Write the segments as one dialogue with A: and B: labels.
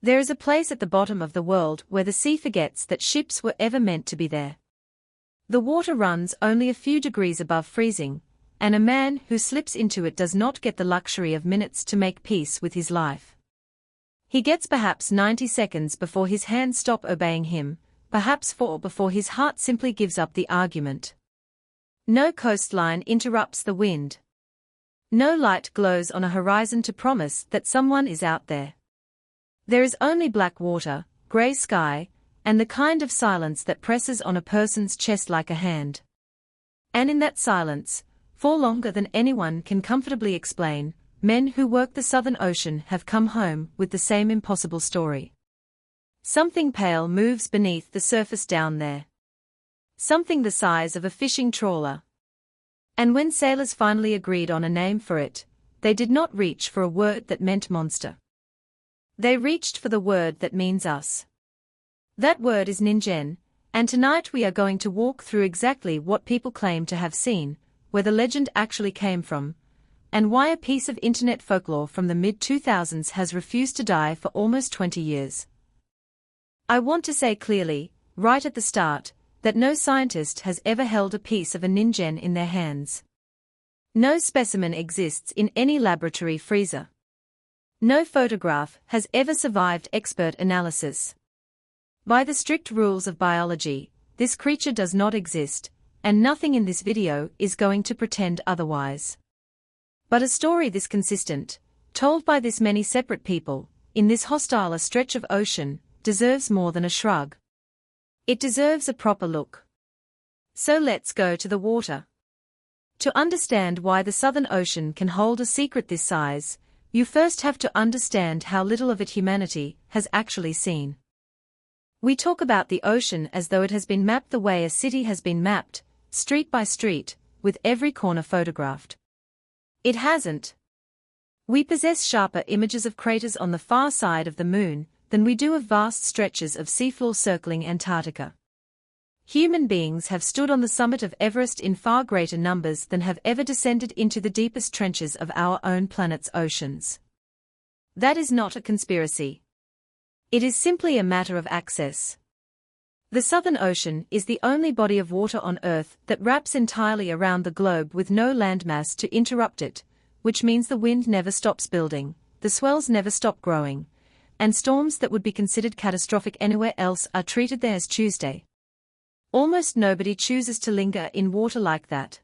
A: There is a place at the bottom of the world where the sea forgets that ships were ever meant to be there. The water runs only a few degrees above freezing, and a man who slips into it does not get the luxury of minutes to make peace with his life. He gets perhaps 90 seconds before his hands stop obeying him, perhaps 4 before his heart simply gives up the argument. No coastline interrupts the wind. No light glows on a horizon to promise that someone is out there. There is only black water, grey sky, and the kind of silence that presses on a person's chest like a hand. And in that silence, for longer than anyone can comfortably explain, men who work the Southern Ocean have come home with the same impossible story. Something pale moves beneath the surface down there. Something the size of a fishing trawler. And when sailors finally agreed on a name for it, they did not reach for a word that meant monster. They reached for the word that means us. That word is Ningen, and tonight we are going to walk through exactly what people claim to have seen, where the legend actually came from, and why a piece of internet folklore from the mid-2000s has refused to die for almost 20 years. I want to say clearly, right at the start, that no scientist has ever held a piece of a Ningen in their hands. No specimen exists in any laboratory freezer. No photograph has ever survived expert analysis. By the strict rules of biology, this creature does not exist, and nothing in this video is going to pretend otherwise. But a story this consistent, told by this many separate people, in this hostile a stretch of ocean, deserves more than a shrug. It deserves a proper look. So let's go to the water. To understand why the Southern Ocean can hold a secret this size, you first have to understand how little of it humanity has actually seen. We talk about the ocean as though it has been mapped the way a city has been mapped, street by street, with every corner photographed. It hasn't. We possess sharper images of craters on the far side of the moon than we do of vast stretches of seafloor circling Antarctica. Human beings have stood on the summit of Everest in far greater numbers than have ever descended into the deepest trenches of our own planet's oceans. That is not a conspiracy. It is simply a matter of access. The Southern Ocean is the only body of water on Earth that wraps entirely around the globe with no landmass to interrupt it, which means the wind never stops building, the swells never stop growing, and storms that would be considered catastrophic anywhere else are treated there as Tuesday. Almost nobody chooses to linger in water like that.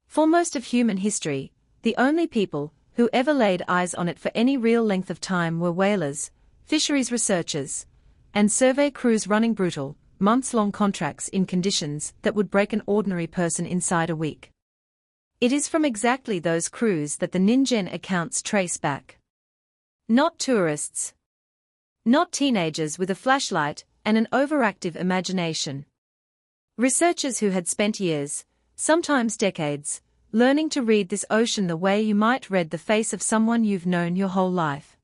A: For most of human history, the only people who ever laid eyes on it for any real length of time were whalers, fisheries researchers, and survey crews running brutal, months-long contracts in conditions that would break an ordinary person inside a week. It is from exactly those crews that the Ningen accounts trace back. Not tourists. Not teenagers with a flashlight and an overactive imagination. Researchers who had spent years, sometimes decades, learning to read this ocean the way you might read the face of someone you've known your whole life.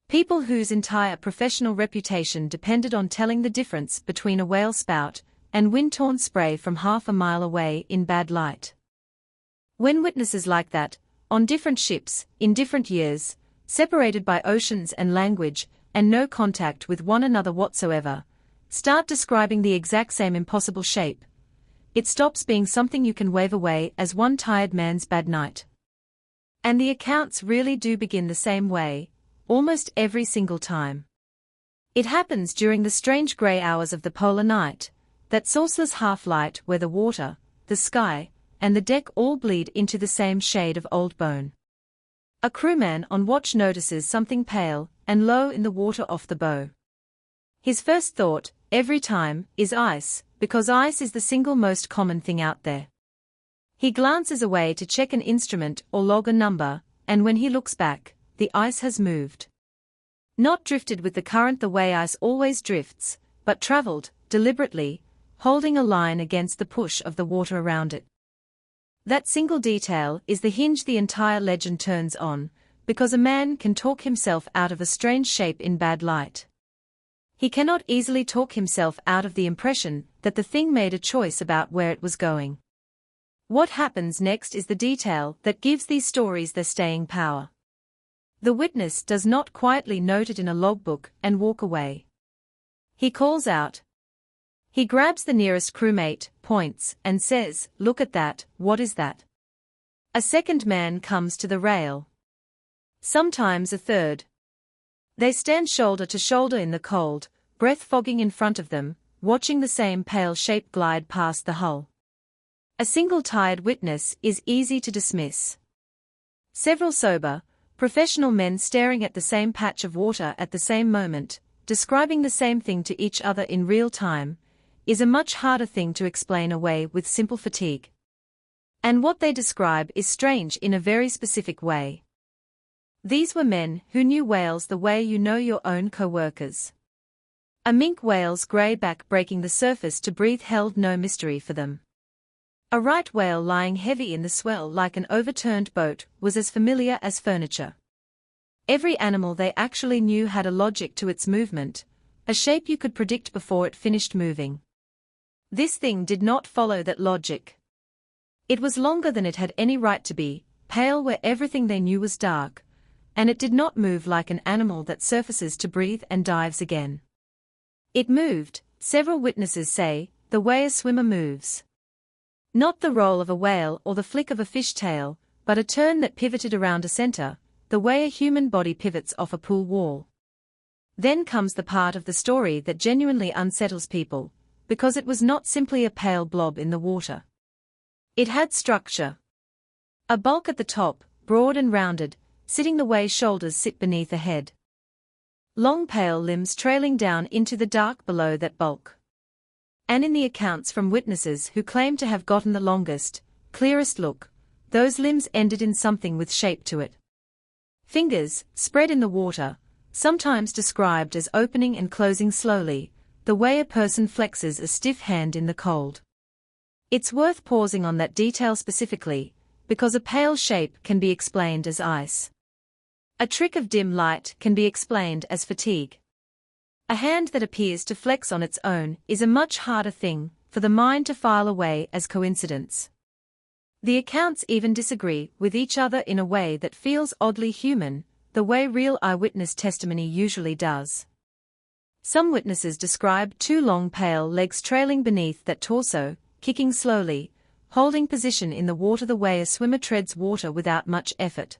A: People whose entire professional reputation depended on telling the difference between a whale spout and wind-torn spray from half a mile away in bad light. When witnesses like that, on different ships, in different years, separated by oceans and language, and no contact with one another whatsoever, start describing the exact same impossible shape, it stops being something you can wave away as one tired man's bad night. And the accounts really do begin the same way, almost every single time. It happens during the strange grey hours of the polar night, that sourceless half-light where the water, the sky, and the deck all bleed into the same shade of old bone. A crewman on watch notices something pale and low in the water off the bow. His first thought, every time, is ice, because ice is the single most common thing out there. He glances away to check an instrument or log a number, and when he looks back, the ice has moved. Not drifted with the current the way ice always drifts, but traveled, deliberately, holding a line against the push of the water around it. That single detail is the hinge the entire legend turns on, because a man can talk himself out of a strange shape in bad light. He cannot easily talk himself out of the impression that the thing made a choice about where it was going. What happens next is the detail that gives these stories their staying power. The witness does not quietly note it in a logbook and walk away. He calls out. He grabs the nearest crewmate, points, and says, "Look at that, what is that?" A second man comes to the rail. Sometimes a third. They stand shoulder to shoulder in the cold, breath fogging in front of them, watching the same pale shape glide past the hull. A single tired witness is easy to dismiss. Several sober, professional men staring at the same patch of water at the same moment, describing the same thing to each other in real time, is a much harder thing to explain away with simple fatigue. And what they describe is strange in a very specific way. These were men who knew whales the way you know your own co-workers. A minke whale's grey back breaking the surface to breathe held no mystery for them. A right whale lying heavy in the swell like an overturned boat was as familiar as furniture. Every animal they actually knew had a logic to its movement, a shape you could predict before it finished moving. This thing did not follow that logic. It was longer than it had any right to be, pale where everything they knew was dark, and it did not move like an animal that surfaces to breathe and dives again. It moved, several witnesses say, the way a swimmer moves. Not the roll of a whale or the flick of a fish tail, but a turn that pivoted around a center, the way a human body pivots off a pool wall. Then comes the part of the story that genuinely unsettles people, because it was not simply a pale blob in the water. It had structure. A bulk at the top, broad and rounded, sitting the way shoulders sit beneath a head. Long pale limbs trailing down into the dark below that bulk. And in the accounts from witnesses who claim to have gotten the longest, clearest look, those limbs ended in something with shape to it. Fingers, spread in the water, sometimes described as opening and closing slowly, the way a person flexes a stiff hand in the cold. It's worth pausing on that detail specifically, because a pale shape can be explained as ice. A trick of dim light can be explained as fatigue. A hand that appears to flex on its own is a much harder thing for the mind to file away as coincidence. The accounts even disagree with each other in a way that feels oddly human, the way real eyewitness testimony usually does. Some witnesses describe two long pale legs trailing beneath that torso, kicking slowly, holding position in the water the way a swimmer treads water without much effort.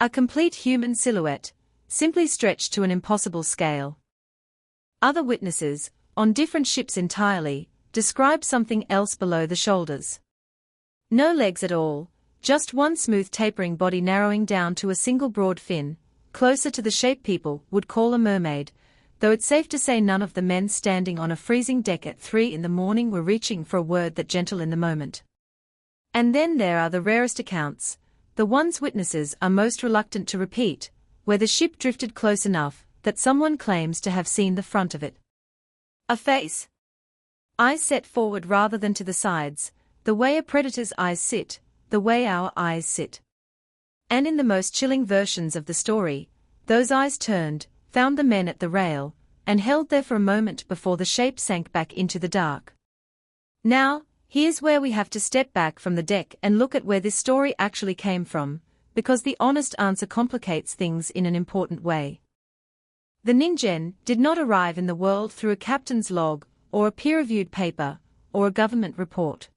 A: A complete human silhouette, simply stretched to an impossible scale. Other witnesses, on different ships entirely, describe something else below the shoulders. No legs at all, just one smooth tapering body narrowing down to a single broad fin, closer to the shape people would call a mermaid, though it's safe to say none of the men standing on a freezing deck at 3 in the morning were reaching for a word that gentle in the moment. And then there are the rarest accounts, the ones witnesses are most reluctant to repeat, where the ship drifted close enough that someone claims to have seen the front of it. A face. Eyes set forward rather than to the sides, the way a predator's eyes sit, the way our eyes sit. And in the most chilling versions of the story, those eyes turned, found the men at the rail, and held there for a moment before the shape sank back into the dark. Now, here's where we have to step back from the deck and look at where this story actually came from, because the honest answer complicates things in an important way. The Ningen did not arrive in the world through a captain's log, or a peer-reviewed paper, or a government report.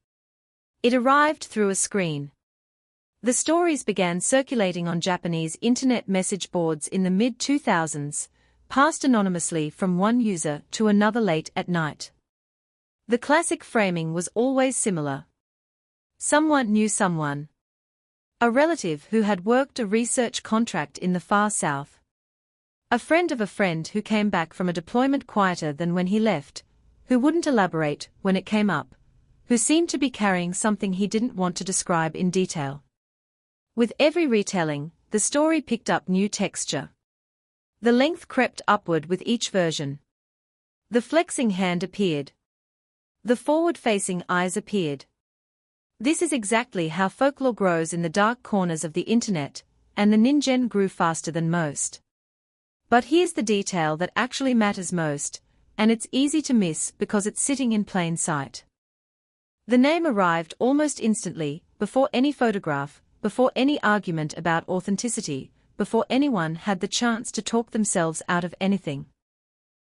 A: It arrived through a screen. The stories began circulating on Japanese internet message boards in the mid-2000s, passed anonymously from one user to another late at night. The classic framing was always similar. Someone knew someone. A relative who had worked a research contract in the far south. A friend of a friend who came back from a deployment quieter than when he left, who wouldn't elaborate when it came up, who seemed to be carrying something he didn't want to describe in detail. With every retelling, the story picked up new texture. The length crept upward with each version. The flexing hand appeared. The forward-facing eyes appeared. This is exactly how folklore grows in the dark corners of the internet, and the Ningen grew faster than most. But here's the detail that actually matters most, and it's easy to miss because it's sitting in plain sight. The name arrived almost instantly, before any photograph, before any argument about authenticity, before anyone had the chance to talk themselves out of anything.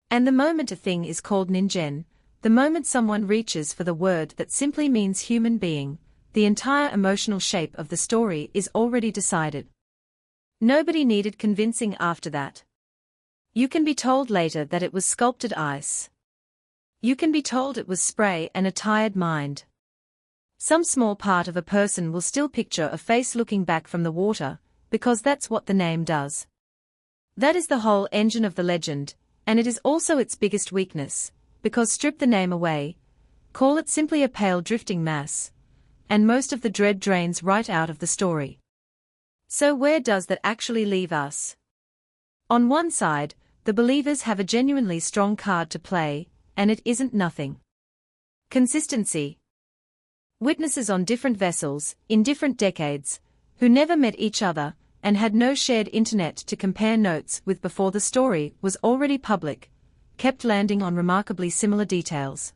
A: And the moment a thing is called Ningen, the moment someone reaches for the word that simply means human being, the entire emotional shape of the story is already decided. Nobody needed convincing after that. You can be told later that it was sculpted ice. You can be told it was spray and a tired mind. Some small part of a person will still picture a face looking back from the water, because that's what the name does. That is the whole engine of the legend, and it is also its biggest weakness, because strip the name away, call it simply a pale drifting mass, and most of the dread drains right out of the story. So where does that actually leave us? On one side, the believers have a genuinely strong card to play, and it isn't nothing. Consistency. Witnesses on different vessels, in different decades, who never met each other, and had no shared internet to compare notes with before the story was already public, kept landing on remarkably similar details.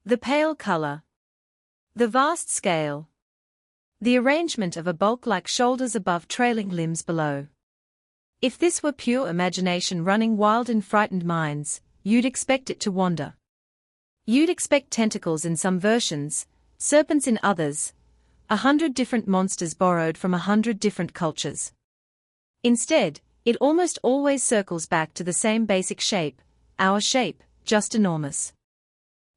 A: The pale color. The vast scale. The arrangement of a bulk like shoulders above trailing limbs below. If this were pure imagination running wild in frightened minds, you'd expect it to wander. You'd expect tentacles in some versions, serpents in others, 100 different monsters borrowed from 100 different cultures. Instead, it almost always circles back to the same basic shape, our shape, just enormous.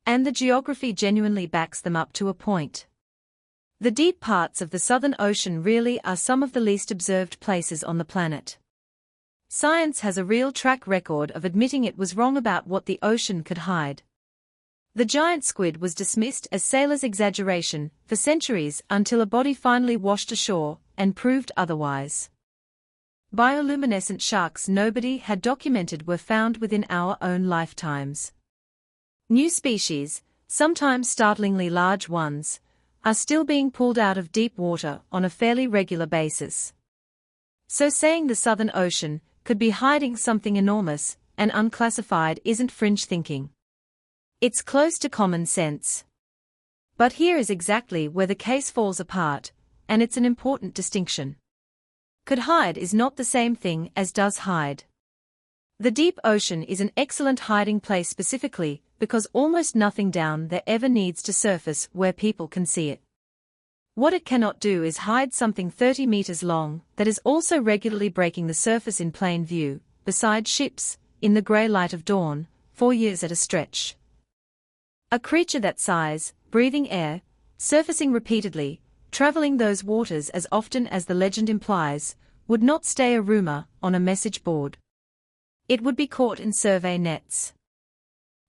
A: And the geography genuinely backs them up to a point. The deep parts of the Southern Ocean really are some of the least observed places on the planet. Science has a real track record of admitting it was wrong about what the ocean could hide. The giant squid was dismissed as sailors' exaggeration for centuries until a body finally washed ashore and proved otherwise. Bioluminescent sharks nobody had documented were found within our own lifetimes. New species, sometimes startlingly large ones, are still being pulled out of deep water on a fairly regular basis. So saying the Southern Ocean could be hiding something enormous and unclassified isn't fringe thinking. It's close to common sense. But here is exactly where the case falls apart, and it's an important distinction. Could hide is not the same thing as does hide. The deep ocean is an excellent hiding place specifically because almost nothing down there ever needs to surface where people can see it. What it cannot do is hide something 30 meters long that is also regularly breaking the surface in plain view, beside ships, in the grey light of dawn, 4 years at a stretch. A creature that size, breathing air, surfacing repeatedly, traveling those waters as often as the legend implies, would not stay a rumor on a message board. It would be caught in survey nets.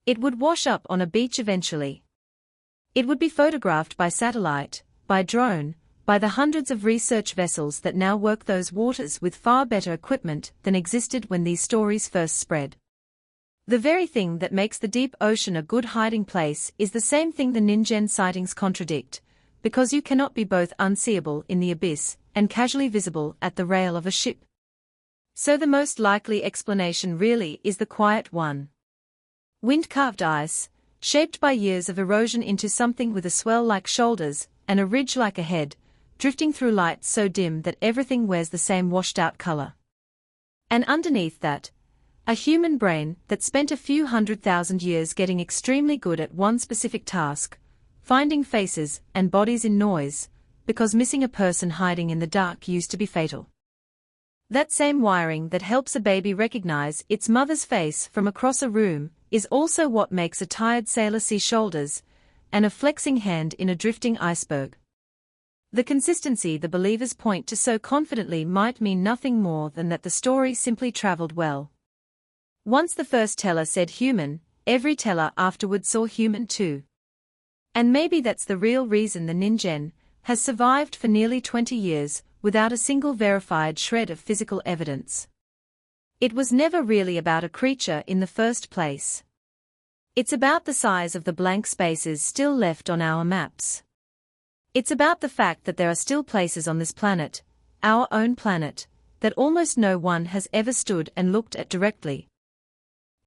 A: It would wash up on a beach eventually. It would be photographed by satellite, by drone, by the hundreds of research vessels that now work those waters with far better equipment than existed when these stories first spread. The very thing that makes the deep ocean a good hiding place is the same thing the Ningen sightings contradict, because you cannot be both unseeable in the abyss and casually visible at the rail of a ship. So the most likely explanation really is the quiet one. Wind-carved ice, shaped by years of erosion into something with a swell like shoulders and a ridge like a head, drifting through light so dim that everything wears the same washed-out color. And underneath that, a human brain that spent a few 100,000 years getting extremely good at one specific task, finding faces and bodies in noise, because missing a person hiding in the dark used to be fatal. That same wiring that helps a baby recognize its mother's face from across a room is also what makes a tired sailor see shoulders and a flexing hand in a drifting iceberg. The consistency the believers point to so confidently might mean nothing more than that the story simply traveled well. Once the first teller said human, every teller afterward saw human too. And maybe that's the real reason the Ningen has survived for nearly 20 years without a single verified shred of physical evidence. It was never really about a creature in the first place. It's about the size of the blank spaces still left on our maps. It's about the fact that there are still places on this planet, our own planet, that almost no one has ever stood and looked at directly,